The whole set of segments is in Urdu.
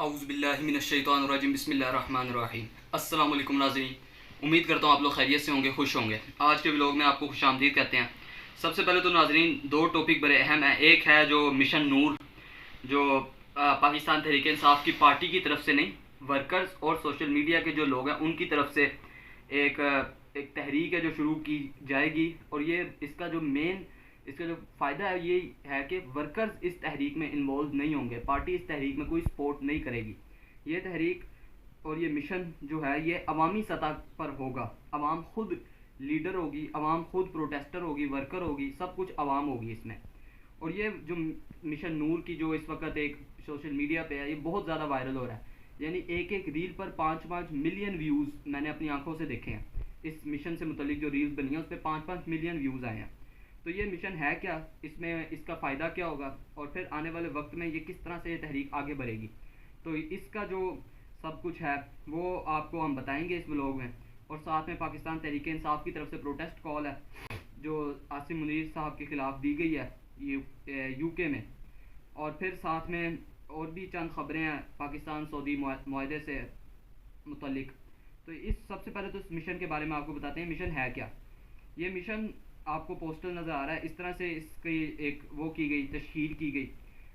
اعوذ باللہ من الشیطان الرجیم بسم اللہ الرحمن الرحیم۔ السلام علیکم ناظرین، امید کرتا ہوں آپ لوگ خیریت سے ہوں گے، خوش ہوں گے۔ آج کے ولاگ میں آپ کو خوش آمدید کہتے ہیں۔ سب سے پہلے تو ناظرین دو ٹاپک بڑے اہم ہیں۔ ایک ہے جو مشن نور، جو پاکستان تحریک انصاف کی پارٹی کی طرف سے نہیں، ورکرز اور سوشل میڈیا کے جو لوگ ہیں ان کی طرف سے ایک تحریک ہے جو شروع کی جائے گی، اور یہ اس کا جو فائدہ ہے یہ ہے کہ ورکرز اس تحریک میں انوالو نہیں ہوں گے، پارٹی اس تحریک میں کوئی سپورٹ نہیں کرے گی۔ یہ تحریک اور یہ مشن جو ہے یہ عوامی سطح پر ہوگا، عوام خود لیڈر ہوگی، عوام خود پروٹیسٹر ہوگی، ورکر ہوگی، سب کچھ عوام ہوگی اس میں۔ اور یہ جو مشن نور کی جو اس وقت ایک سوشل میڈیا پہ ہے، یہ بہت زیادہ وائرل ہو رہا ہے، یعنی ایک ریل پر 5 ملین ویوز میں نے اپنی آنکھوں سے دیکھے ہیں۔ اس مشن سے متعلق جو ریلز بنی ہیں اس پہ 5 ملین ویوز آئے ہیں۔ تو یہ مشن ہے کیا، اس میں اس کا فائدہ کیا ہوگا، اور پھر آنے والے وقت میں یہ کس طرح سے یہ تحریک آگے بڑھے گی، تو اس کا جو سب کچھ ہے وہ آپ کو ہم بتائیں گے اس ولاگ میں۔ اور ساتھ میں پاکستان تحریک انصاف کی طرف سے پروٹیسٹ کال ہے جو عاصم منیر صاحب کے خلاف دی گئی ہے یو کے میں، اور پھر ساتھ میں اور بھی چند خبریں ہیں پاکستان سعودی معاہدے سے متعلق۔ تو اس سب سے پہلے تو اس مشن کے بارے میں آپ کو بتاتے ہیں مشن ہے کیا۔ یہ مشن آپ کو پوسٹر نظر آ رہا ہے، اس طرح سے اس کی ایک وہ کی گئی، تشہیر کی گئی،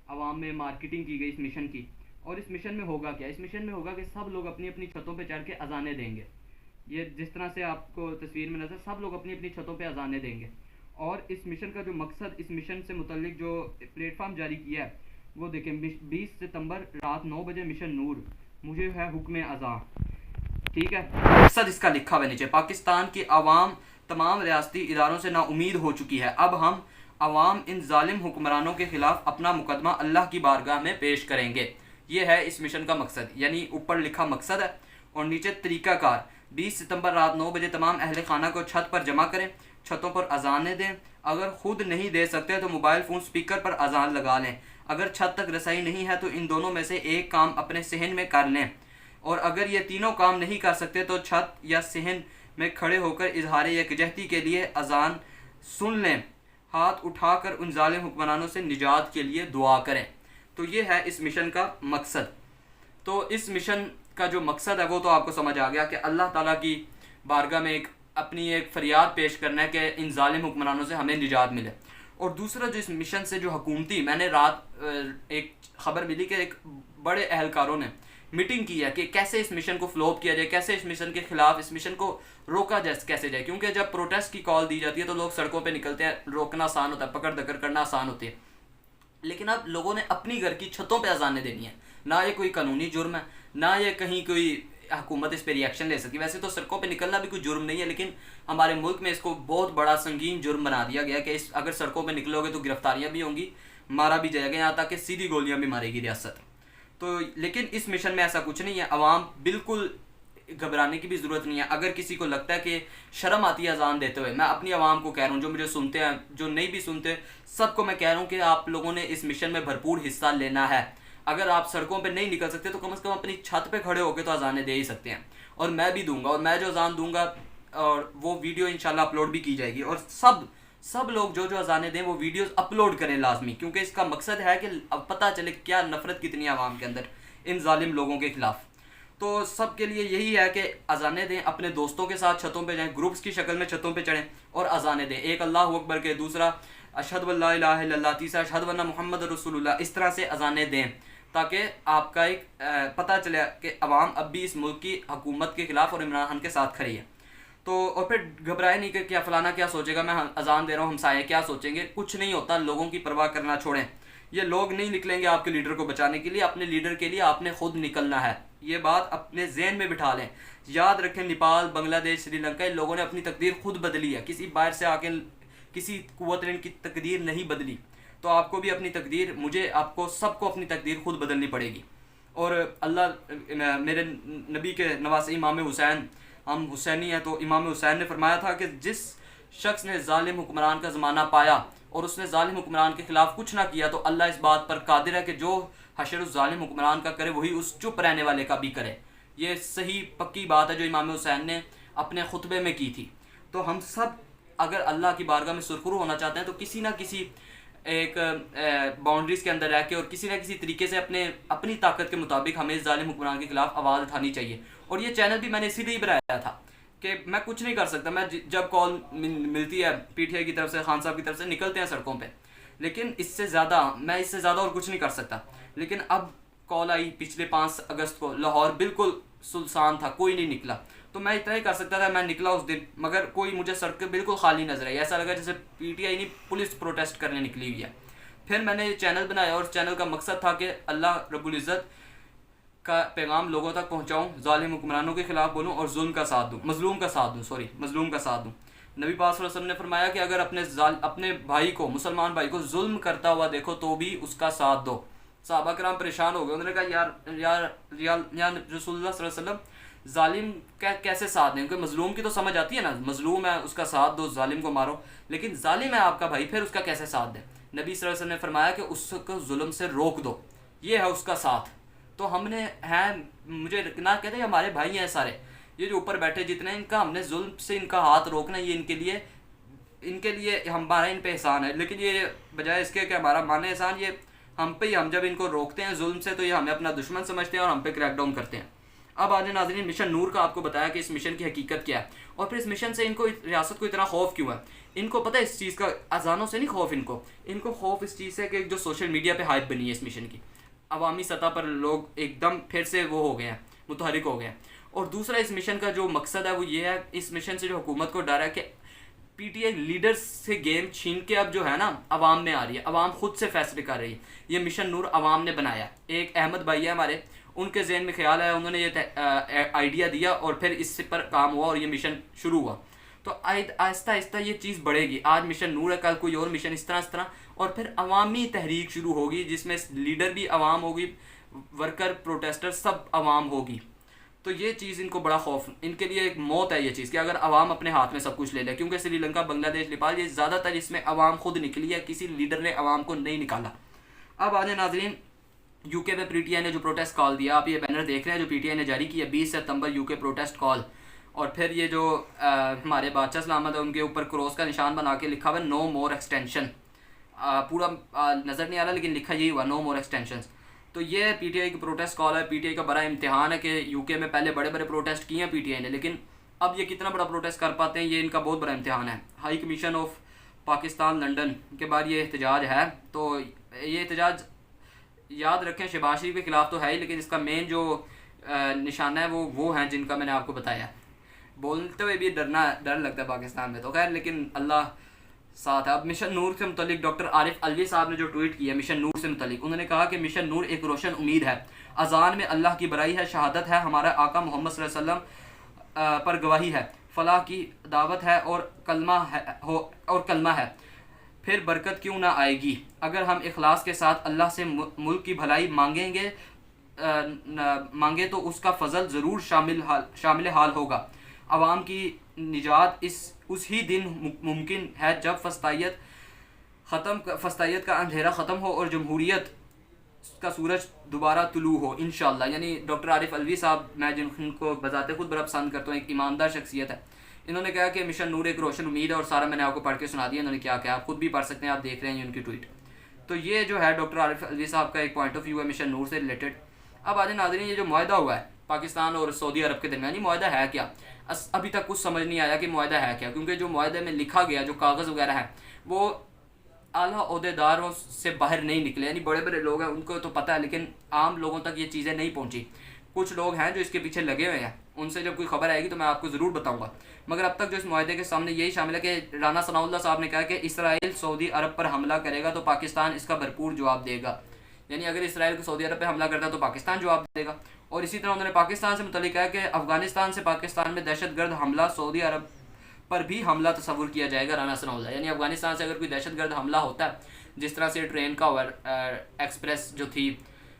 عوام میں مارکیٹنگ کی گئی اس مشن کی۔ اور اس مشن میں ہوگا کیا، اس مشن میں ہوگا کہ سب لوگ اپنی اپنی چھتوں پہ چڑھ کے اذانیں دیں گے۔ یہ جس طرح سے آپ کو تصویر میں نظر، سب لوگ اپنی اپنی چھتوں پہ اذانیں دیں گے۔ اور اس مشن کا جو مقصد، اس مشن سے متعلق جو پلیٹ فارم جاری کیا ہے وہ دیکھیں، 20 ستمبر رات 9 بجے مشن نور، مجھے ہے حکم اذاں، ٹھیک ہے۔ مقصد اس کا لکھا ہوا ہے نیچے، پاکستان کی عوام تمام ریاستی اداروں سے نا امید ہو چکی ہے، اب ہم عوام ان ظالم حکمرانوں کے خلاف اپنا مقدمہ اللہ کی بارگاہ میں پیش کریں گے۔ یہ ہے اس مشن کا مقصد، یعنی اوپر لکھا مقصد ہے اور نیچے طریقہ کار۔ 20 ستمبر رات 9 بجے تمام اہل خانہ کو چھت پر جمع کریں، چھتوں پر اذانیں دیں، اگر خود نہیں دے سکتے تو موبائل فون سپیکر پر اذان لگا لیں، اگر چھت تک رسائی نہیں ہے تو ان دونوں میں سے ایک کام اپنے صحن میں کر لیں، اور اگر یہ تینوں کام نہیں کر سکتے تو چھت یا صحن میں کھڑے ہو کر اظہار یکجہتی کے لیے اذان سن لیں، ہاتھ اٹھا کر ان ظالم حکمرانوں سے نجات کے لیے دعا کریں۔ تو یہ ہے اس مشن کا مقصد۔ تو اس مشن کا جو مقصد ہے وہ تو آپ کو سمجھ آ گیا کہ اللہ تعالیٰ کی بارگاہ میں اپنی ایک فریاد پیش کرنا ہے کہ ان ظالم حکمرانوں سے ہمیں نجات ملے۔ اور دوسرا جو اس مشن سے جو حکومتی، میں نے رات ایک خبر ملی کہ ایک بڑے اہلکاروں نے میٹنگ کی ہے کہ کیسے اس مشن کو فلوپ کیا جائے، کیسے اس مشن کے خلاف اس مشن کو روکا کیسے جائے، کیونکہ جب پروٹیسٹ کی کال دی جاتی ہے تو لوگ سڑکوں پہ نکلتے ہیں، روکنا آسان ہوتا ہے، پکڑ دکڑ کرنا آسان ہوتی ہے، لیکن اب لوگوں نے اپنی گھر کی چھتوں پہ اذانیں دینی ہیں، نہ یہ کوئی قانونی جرم ہے، نہ یہ کہیں کوئی حکومت اس پہ ری ایکشن لے سکتی۔ ویسے تو سڑکوں پہ نکلنا بھی کوئی جرم نہیں ہے، لیکن ہمارے ملک میں اس کو بہت بڑا سنگین جرم بنا دیا گیا کہ اگر سڑکوں پہ نکلو گے تو گرفتاریاں بھی ہوں گی، مارا بھی جائے گا، یہاں تک کہ سیدھی گولیاں بھی مارے گی ریاست۔ تو لیکن اس مشن میں ایسا کچھ نہیں ہے، عوام بالکل گھبرانے کی بھی ضرورت نہیں ہے۔ اگر کسی کو لگتا ہے کہ شرم آتی ہے اذان دیتے ہوئے، میں اپنی عوام کو کہہ رہا ہوں، جو مجھے سنتے ہیں، جو نہیں بھی سنتے، سب کو میں کہہ رہا ہوں کہ آپ لوگوں نے اس مشن میں بھرپور حصہ لینا ہے۔ اگر آپ سڑکوں پہ نہیں نکل سکتے تو کم از کم اپنی چھت پہ کھڑے ہو کے تو اذانیں دے ہی سکتے ہیں، اور میں بھی دوں گا، اور میں جو اذان دوں گا اور وہ ویڈیو انشاءاللہ اپلوڈ بھی کی جائے گی، اور سب لوگ جو اذانیں دیں وہ ویڈیوز اپلوڈ کریں لازمی، کیونکہ اس کا مقصد ہے کہ اب پتہ چلے کیا نفرت کتنی عوام کے اندر ان ظالم لوگوں کے خلاف۔ تو سب کے لیے یہی ہے کہ اذانیں دیں، اپنے دوستوں کے ساتھ چھتوں پہ جائیں، گروپس کی شکل میں چھتوں پہ چڑھیں اور اذانیں دیں، ایک اللہ اکبر کے، دوسرا اشہد ان لا الہ الا اللہ، تیسرا اشہد ان محمد رسول اللہ، اس طرح سے اذانیں دیں تاکہ آپ کا ایک پتہ چلے کہ عوام اب بھی اس ملک کی حکومت کے خلاف اور عمران خان کے ساتھ کھڑی ہے۔ تو اور پھر گھبرائے نہیں کہ کیا فلانا کیا سوچے گا، میں اذان دے رہا ہوں، ہمسائے کیا سوچیں گے، کچھ نہیں ہوتا، لوگوں کی پرواہ کرنا چھوڑیں۔ یہ لوگ نہیں نکلیں گے آپ کے لیڈر کو بچانے کے لیے، اپنے لیڈر کے لیے آپ نے خود نکلنا ہے، یہ بات اپنے ذہن میں بٹھا لیں۔ یاد رکھیں، نیپال، بنگلہ دیش، سری لنکا، ان لوگوں نے اپنی تقدیر خود بدلی ہے، کسی باہر سے آ کے کسی قوت نے ان کی تقدیر نہیں بدلی، تو آپ کو بھی اپنی تقدیر، مجھے، آپ کو، سب کو اپنی تقدیر خود بدلنی پڑے گی۔ اور اللہ، میرے نبی کے نواسے امام حسین، ہم حسینی ہیں، تو امام حسین نے فرمایا تھا کہ جس شخص نے ظالم حکمران کا زمانہ پایا اور اس نے ظالم حکمران کے خلاف کچھ نہ کیا تو اللہ اس بات پر قادر ہے کہ جو حشر اس ظالم حکمران کا کرے وہی اس چپ رہنے والے کا بھی کرے۔ یہ صحیح پکی بات ہے جو امام حسین نے اپنے خطبے میں کی تھی۔ تو ہم سب اگر اللہ کی بارگاہ میں سرخرو ہونا چاہتے ہیں تو کسی نہ کسی ایک باؤنڈریز کے اندر رہ کے اور کسی نہ کسی طریقے سے اپنی طاقت کے مطابق ہمیں اس ظالم حکمران کے خلاف آواز اٹھانی چاہیے. اور یہ چینل بھی میں نے اسی لیے بنایا تھا کہ میں کچھ نہیں کر سکتا. میں جب کال ملتی ہے پی ٹی آئی کی طرف سے، خان صاحب کی طرف سے، نکلتے ہیں سڑکوں پہ، لیکن اس سے زیادہ اور کچھ نہیں کر سکتا. لیکن اب کال آئی پچھلے 5 اگست کو، لاہور بالکل سنسان تھا، کوئی نہیں نکلا. تو میں اتنا ہی کر سکتا تھا. میں نکلا اس دن، مگر کوئی مجھے سڑکیں بالکل خالی نظر آئی. ایسا لگا جیسے پی ٹی آئی نہیں، پولیس پروٹیسٹ کرنے نکلی ہوئی ہے. پھر میں نے چینل بنایا اور چینل کا مقصد تھا کہ اللہ رب العزت کا پیغام لوگوں تک پہنچاؤں، ظالم حکمرانوں کے خلاف بولوں اور مظلوم کا ساتھ دوں. نبی پاک صلی اللہ علیہ وسلم نے فرمایا کہ اگر اپنے بھائی کو، مسلمان بھائی کو ظلم کرتا ہوا دیکھو تو بھی اس کا ساتھ دو. صحابہ کرام پریشان ہو گئے. انہوں نے کہا یا رسول اللہ صلی اللہ علیہ وسلم، ظالم کیسے ساتھ دیں؟ کیونکہ مظلوم کی تو سمجھ آتی ہے نا، مظلوم ہے اس کا ساتھ دو، ظالم کو مارو. لیکن ظالم ہے آپ کا بھائی، پھر اس کا کیسے ساتھ دیں؟ نبی صلی اللہ علیہ وسلم نے فرمایا کہ اس کو ظلم سے روک دو، یہ ہے اس کا ساتھ. تو ہم نے مجھے نہ کہتے ہیں ہمارے بھائی ہیں سارے، یہ جو اوپر بیٹھے جتنے، ان کا ہم نے ظلم سے ان کا ہاتھ روکنا، یہ ان کے لیے ہمارا ان پہ احسان ہے. لیکن یہ بجائے اس کے کہ ہمارا مانے احسان، یہ ہم پہ ہی، ہم جب ان کو روکتے ہیں ظلم سے تو یہ ہمیں اپنا دشمن سمجھتے ہیں اور ہم پہ کریک ڈاؤن کرتے ہیں. اب آج ناظرین مشن نور کا آپ کو بتایا کہ اس مشن کی حقیقت کیا ہے، اور پھر اس مشن سے ان کو، ریاست کو اتنا خوف کیوں ہے. ان کو پتہ ہے اس چیز کا، اذانوں سے نہیں خوف، ان کو خوف اس چیز سے کہ جو سوشل میڈیا پہ ہائپ بنی ہے اس مشن کی، عوامی سطح پر لوگ ایک دم پھر سے وہ ہو گئے ہیں، متحرک ہو گئے ہیں. اور دوسرا اس مشن کا جو مقصد ہے وہ یہ ہے، اس مشن سے جو حکومت کو ڈر ہے کہ پی ٹی آئی لیڈرز سے گیم چھین کے اب جو ہے نا عوام میں آ رہی ہے، عوام خود سے فیصلے کر رہی ہے. یہ مشن نور عوام نے بنایا. ایک احمد بھائی ہے ہمارے، ان کے ذہن میں خیال ہے، انہوں نے یہ آئیڈیا دیا اور پھر اس پر کام ہوا اور یہ مشن شروع ہوا. تو آہستہ آہستہ یہ چیز بڑھے گی. آج مشن نور ہے، کل کوئی اور مشن، اس طرح، اور پھر عوامی تحریک شروع ہوگی جس میں لیڈر بھی عوام ہوگی، ورکر، پروٹیسٹر، سب عوام ہوگی. تو یہ چیز ان کو بڑا خوف، ان کے لیے ایک موت ہے یہ چیز کہ اگر عوام اپنے ہاتھ میں سب کچھ لے لے. کیونکہ سری لنکا، بنگلہ دیش، نیپال، یہ زیادہ تر اس میں عوام خود نکلی ہے، کسی لیڈر نے عوام کو نہیں نکالا. اب آج ناظرین یو کے میں پی ٹی آئی نے جو پروٹیسٹ کال دیا، آپ یہ بینر دیکھ رہے ہیں جو پی ٹی آئی نے جاری کیا، 20 ستمبر یو کے پروٹیسٹ کال. اور پھر یہ جو ہمارے بادشاہ سلامت ہے ان کے اوپر کراس کا نشان بنا کے لکھا ہوا نو مور ایکسٹینشن. پورا نظر نہیں آ رہا لیکن لکھا یہی ہوا، نو مور ایکسٹینشنز. تو یہ پی ٹی آئی کی پروٹیسٹ کال ہے. پی ٹی آئی کا بڑا امتحان ہے کہ یو کے میں پہلے بڑے بڑے پروٹیسٹ کیے ہیں پی ٹی آئی نے، لیکن اب یہ کتنا بڑا پروٹیسٹ کر پاتے ہیں، یہ ان کا بہت بڑا امتحان ہے. High commission of Pakistan London کے بعد یہ احتجاج ہے. تو یہ احتجاج یاد رکھیں شہباز شریف کے خلاف تو ہے ہی، لیکن اس کا مین جو نشانہ ہے وہ ہیں جن کا میں نے آپ کو بتایا. بولتے ہوئے بھی ڈر لگتا ہے پاکستان میں، تو خیر لیکن اللہ ساتھ ہے. اب مشن نور سے متعلق ڈاکٹر عارف الوی صاحب نے جو ٹویٹ کیا مشن نور سے متعلق، انہوں نے کہا کہ مشن نور ایک روشن امید ہے، اذان میں اللہ کی برائی ہے، شہادت ہے، ہمارا آقا محمد صلی اللہ علیہ وسلم پر گواہی ہے، فلاح کی دعوت ہے اور کلمہ ہے، پھر برکت کیوں نہ آئے گی. اگر ہم اخلاص کے ساتھ اللہ سے ملک کی بھلائی مانگے تو اس کا فضل ضرور شامل حال ہوگا. عوام کی نجات اس ہی دن ممکن ہے جب فسطائیت کا اندھیرا ختم ہو اور جمہوریت کا سورج دوبارہ طلوع ہو انشاءاللہ. یعنی ڈاکٹر عارف الوی صاحب، میں جن کو بذات خود بڑا پسند کرتا ہوں، ایک ایماندار شخصیت ہے. انہوں نے کہا کہ مشن نور ایک روشن امید ہے، اور سارا میں نے آپ کو پڑھ کے سنا دیا انہوں نے کیا کہا، آپ خود بھی پڑھ سکتے ہیں، آپ دیکھ رہے ہیں ان کی ٹویٹ. تو یہ جو ہے ڈاکٹر عارف الوی صاحب کا ایک پوائنٹ آف ویو ہے مشن نور سے ریلیٹڈ. اب آج ناظرین یہ جو معاہدہ ہوا ہے پاکستان اور سعودی عرب کے درمیان، یہ معاہدہ ہے کیا؟ ابھی تک کچھ سمجھ نہیں آیا کہ معاہدہ ہے کیا، کیونکہ جو معاہدے میں لکھا گیا، جو کاغذ وغیرہ ہے، وہ اعلیٰ عہدیداروں سے باہر نہیں نکلے. یعنی بڑے بڑے لوگ ہیں ان کو تو پتہ ہے، لیکن عام لوگوں تک یہ چیزیں نہیں پہنچی. کچھ لوگ ہیں جو اس کے پیچھے لگے ہوئے ہیں، ان سے جب کوئی خبر آئے گی تو میں آپ کو ضرور بتاؤں گا. مگر اب تک جو اس معاہدے کے سامنے یہی شامل ہے کہ رانا ثناء اللہ صاحب نے کہا کہ اسرائیل سعودی عرب پر حملہ کرے گا تو پاکستان اس کا بھرپور جواب دے گا. یعنی اگر اسرائیل کو سعودی عرب پہ حملہ کرتا ہے تو پاکستان جواب دے گا. اور اسی طرح انہوں نے پاکستان سے متعلق کہا کہ افغانستان سے پاکستان میں دہشت گرد حملہ، سعودی عرب پر بھی حملہ تصور کیا جائے گا. رانا ثناء اللہ، یعنی افغانستان سے اگر کوئی دہشت گرد حملہ ہوتا ہے، جس طرح سے ٹرین کا ایکسپریس جو تھی،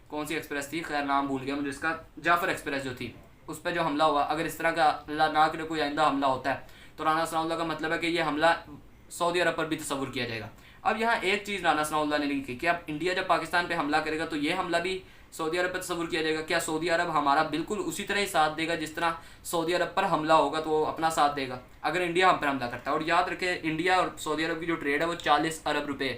کون سی ایکسپریس تھی، خیر نام بھول گیا مجھے اس کا، جعفر ایکسپریس جو تھی، اس پہ جو حملہ ہوا، اگر اس طرح کا اللہ نہ کرے کوئی آئندہ حملہ ہوتا ہے تو رانا ثناء اللہ کا مطلب ہے کہ یہ حملہ سعودی عرب پر بھی تصور کیا جائے گا. اب یہاں ایک چیز رانا ثناء اللہ نے لکھی کہ اب انڈیا جب پاکستان پہ حملہ کرے گا تو یہ حملہ بھی سعودی عرب پر تصور کیا جائے گا. کیا سعودی عرب ہمارا بالکل اسی طرح ہی ساتھ دے گا جس طرح سعودی عرب پر حملہ ہوگا تو وہ اپنا ساتھ دے گا اگر انڈیا ہم پر حملہ کرتا ہے؟ اور یاد رکھیں انڈیا اور سعودی عرب کی جو ٹریڈ ہے وہ 40 ارب روپے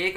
1